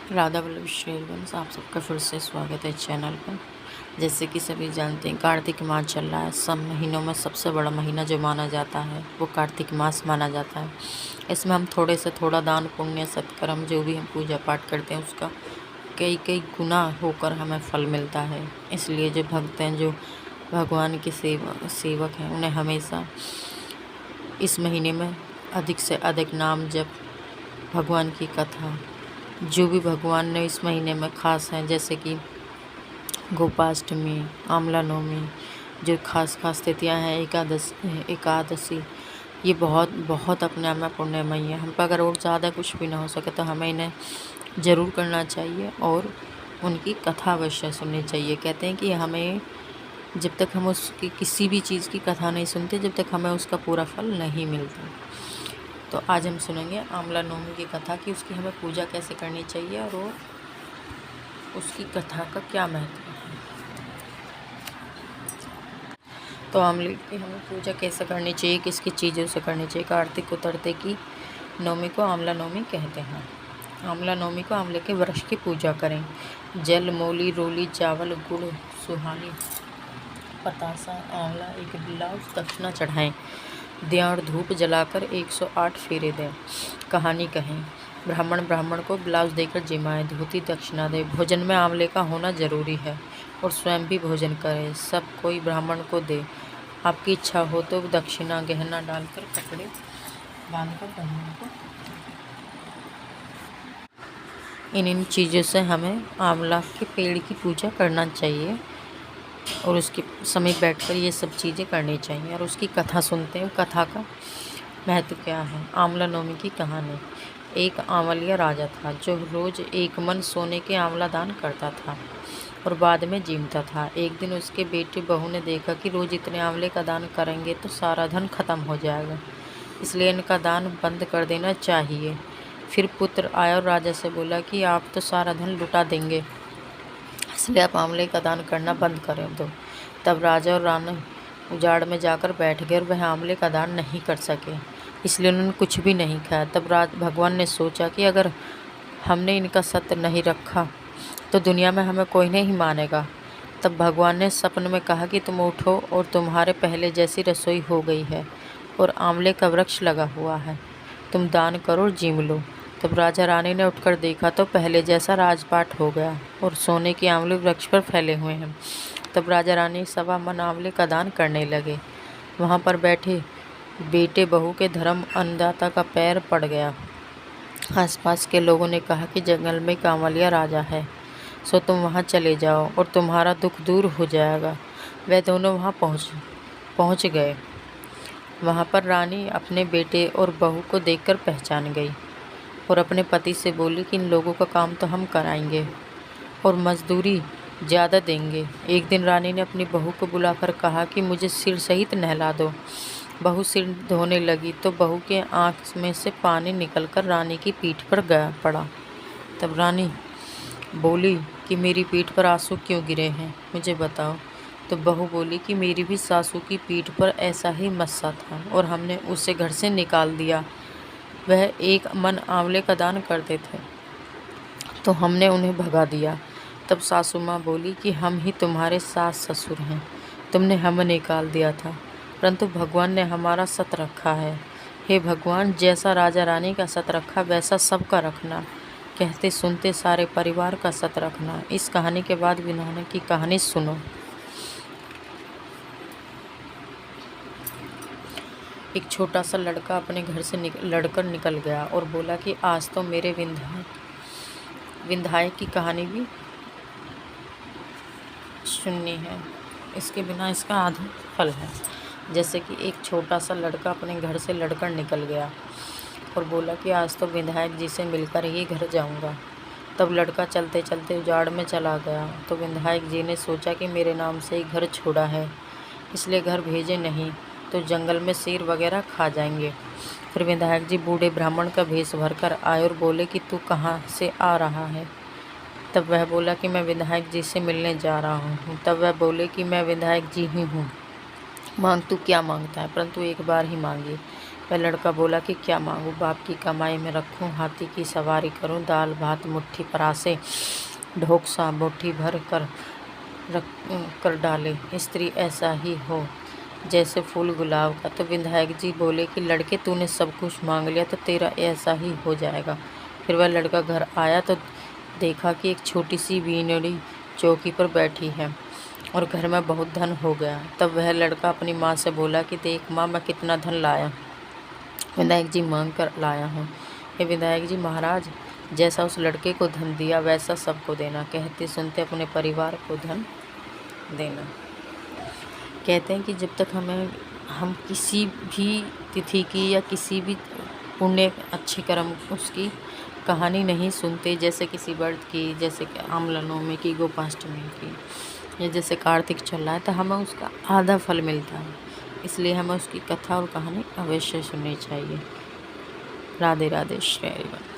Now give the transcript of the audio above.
राधा वल्लभ श्रीवंश आप सबका फिर से स्वागत है चैनल पर। जैसे कि सभी जानते हैं, कार्तिक मास चल रहा है। सब महीनों में सबसे बड़ा महीना जो माना जाता है वो कार्तिक मास माना जाता है। इसमें हम थोड़े से थोड़ा दान पुण्य सत्कर्म जो भी हम पूजा पाठ करते हैं उसका कई कई गुना होकर हमें फल मिलता है। इसलिए जो भक्त हैं, जो भगवान के सेवक हैं, उन्हें हमेशा इस महीने में अधिक से अधिक नाम जप, भगवान की कथा, जो भी भगवान ने इस महीने में खास हैं, जैसे कि गोपाष्टमी, आंवला नवमी, जो खास तिथियां हैं, एकादशी, ये बहुत बहुत अपने आप में पुण्यमय है। हम पर अगर और ज़्यादा कुछ भी ना हो सके तो हमें इन्हें ज़रूर करना चाहिए और उनकी कथा अवश्य सुननी चाहिए। कहते हैं कि हमें जब तक हम उसकी किसी भी चीज़ की कथा नहीं सुनते, जब तक हमें उसका पूरा फल नहीं मिलता। तो आज हम सुनेंगे आंवला नवमी की कथा कि उसकी हमें पूजा कैसे करनी चाहिए और वो उसकी कथा का क्या महत्व है। तो आंवले की हमें पूजा कैसे करनी चाहिए, किसकी चीज़ों से करनी चाहिए। कार्तिक उतरते की नवमी को आंवला नवमी कहते हैं। आंवला नवमी को आंवले के वृक्ष की पूजा करें। जल, मूली, रोली, चावल, गुड़, सुहानी, पतासा, आंवला, एक गिलास दक्षिणा चढ़ाएं। दें और धूप जलाकर 108 फेरे दें। कहानी कहें। ब्राह्मण को ब्लाउज देकर जिमाएं, धोती दक्षिणा दे। भोजन में आंवले का होना जरूरी है और स्वयं भी भोजन करें। सब कोई ब्राह्मण को दे। आपकी इच्छा हो तो दक्षिणा गहना डालकर कपड़े बांधकर ब्राह्मण को। इन चीज़ों से हमें आंवला के पेड़ की पूजा करना चाहिए और उसके समीप बैठकर ये सब चीज़ें करनी चाहिए और उसकी कथा सुनते हैं। कथा का महत्व क्या है। आंवला नवमी की कहानी। एक आंवलिया राजा था जो रोज़ एक मन सोने के आंवला दान करता था और बाद में जीमता था। एक दिन उसके बेटे बहू ने देखा कि रोज़ इतने आंवले का दान करेंगे तो सारा धन खत्म हो जाएगा, इसलिए इनका दान बंद कर देना चाहिए। फिर पुत्र आया और राजा से बोला कि आप तो सारा धन लुटा देंगे, इसलिए आप आंवले का दान करना बंद करें दो। तब राजा और रानी उजाड़ में जाकर बैठ गए और वह आंवले का दान नहीं कर सके, इसलिए उन्होंने कुछ भी नहीं खाया। तब भगवान ने सोचा कि अगर हमने इनका सत्य नहीं रखा तो दुनिया में हमें कोई नहीं मानेगा। तब भगवान ने सपन में कहा कि तुम उठो और तुम्हारे पहले जैसी रसोई हो गई है और आंवले का वृक्ष लगा हुआ है, तुम दान करो और जीम लो। तब राजा रानी ने उठकर देखा तो पहले जैसा राजपाट हो गया और सोने के आंवले वृक्ष पर फैले हुए हैं। तब राजा रानी 1.25 मन आंवले का दान करने लगे। वहाँ पर बैठे बेटे बहू के धर्म अन्नदाता का पैर पड़ गया। आसपास के लोगों ने कहा कि जंगल में कांवलिया राजा है, सो तुम वहाँ चले जाओ और तुम्हारा दुख दूर हो जाएगा। वे दोनों वहाँ पहुँच गए। वहाँ पर रानी अपने बेटे और बहू को देखकर पहचान गई और अपने पति से बोली कि इन लोगों का काम तो हम कराएंगे और मजदूरी ज़्यादा देंगे। एक दिन रानी ने अपनी बहू को बुलाकर कहा कि मुझे सिर सहित नहला दो। बहू सिर धोने लगी तो बहू के आँख में से पानी निकलकर रानी की पीठ पर पड़ा। तब रानी बोली कि मेरी पीठ पर आंसू क्यों गिरे हैं, मुझे बताओ। तो बहू बोली कि मेरी भी सासू की पीठ पर ऐसा ही मस्सा था और हमने उसे घर से निकाल दिया। वह एक मन आंवले का दान करते थे तो हमने उन्हें भगा दिया। तब सासू माँ बोली कि हम ही तुम्हारे सास ससुर हैं, तुमने हमें निकाल दिया था, परंतु भगवान ने हमारा सत रखा है। हे भगवान, जैसा राजा रानी का सत रखा वैसा सबका रखना, कहते सुनते सारे परिवार का सत रखना। इस कहानी के बाद विनोने की कहानी सुनो। एक छोटा सा लड़का अपने घर से लड़कर निकल गया और बोला कि आज तो मेरे विधायक की कहानी भी सुननी है, इसके बिना इसका आधा फल है। जैसे कि एक छोटा सा लड़का अपने घर से लड़कर निकल गया और बोला कि आज तो विधायक जी से मिलकर ही घर जाऊंगा। तब लड़का चलते चलते उजाड़ में चला गया तो विधायक जी ने सोचा कि मेरे नाम से ही घर छोड़ा है, इसलिए घर भेजे नहीं तो जंगल में शेर वगैरह खा जाएंगे। फिर विधायक जी बूढ़े ब्राह्मण का भेष भर कर आए और बोले कि तू कहाँ से आ रहा है। तब वह बोला कि मैं विधायक जी से मिलने जा रहा हूँ। तब वह बोले कि मैं विधायक जी ही हूँ, मांग तू क्या मांगता है, परंतु एक बार ही मांगिए। वह लड़का बोला कि क्या मांगूँ, बाप की कमाई में रखूँ, हाथी की सवारी करूँ, दाल भात मुट्ठी परासे, ढोक सा मुट्ठी भर कर रख कर डाले, स्त्री ऐसा ही हो जैसे फूल गुलाब का। तो विधायक जी बोले कि लड़के तूने सब कुछ मांग लिया तो तेरा ऐसा ही हो जाएगा। फिर वह लड़का घर आया तो देखा कि एक छोटी सी बीनड़ी चौकी पर बैठी है और घर में बहुत धन हो गया। तब वह लड़का अपनी माँ से बोला कि देख माँ, मैं कितना धन लाया। विधायक जी मांग कर लाया हूँ। हे विधायक जी महाराज, जैसा उस लड़के को धन दिया वैसा सबको देना। कहते सुनते अपने परिवार को धन देना। कहते हैं कि जब तक हम किसी भी तिथि की या किसी भी पुण्य अच्छे कर्म उसकी कहानी नहीं सुनते, जैसे किसी व्रत की, जैसे कि रामनवमी की, गोपाष्टमी की, या जैसे कार्तिक चल रहा है, तो हमें उसका आधा फल मिलता है। इसलिए हमें उसकी कथा और कहानी अवश्य सुननी चाहिए। राधे राधे श्री हरिवंश।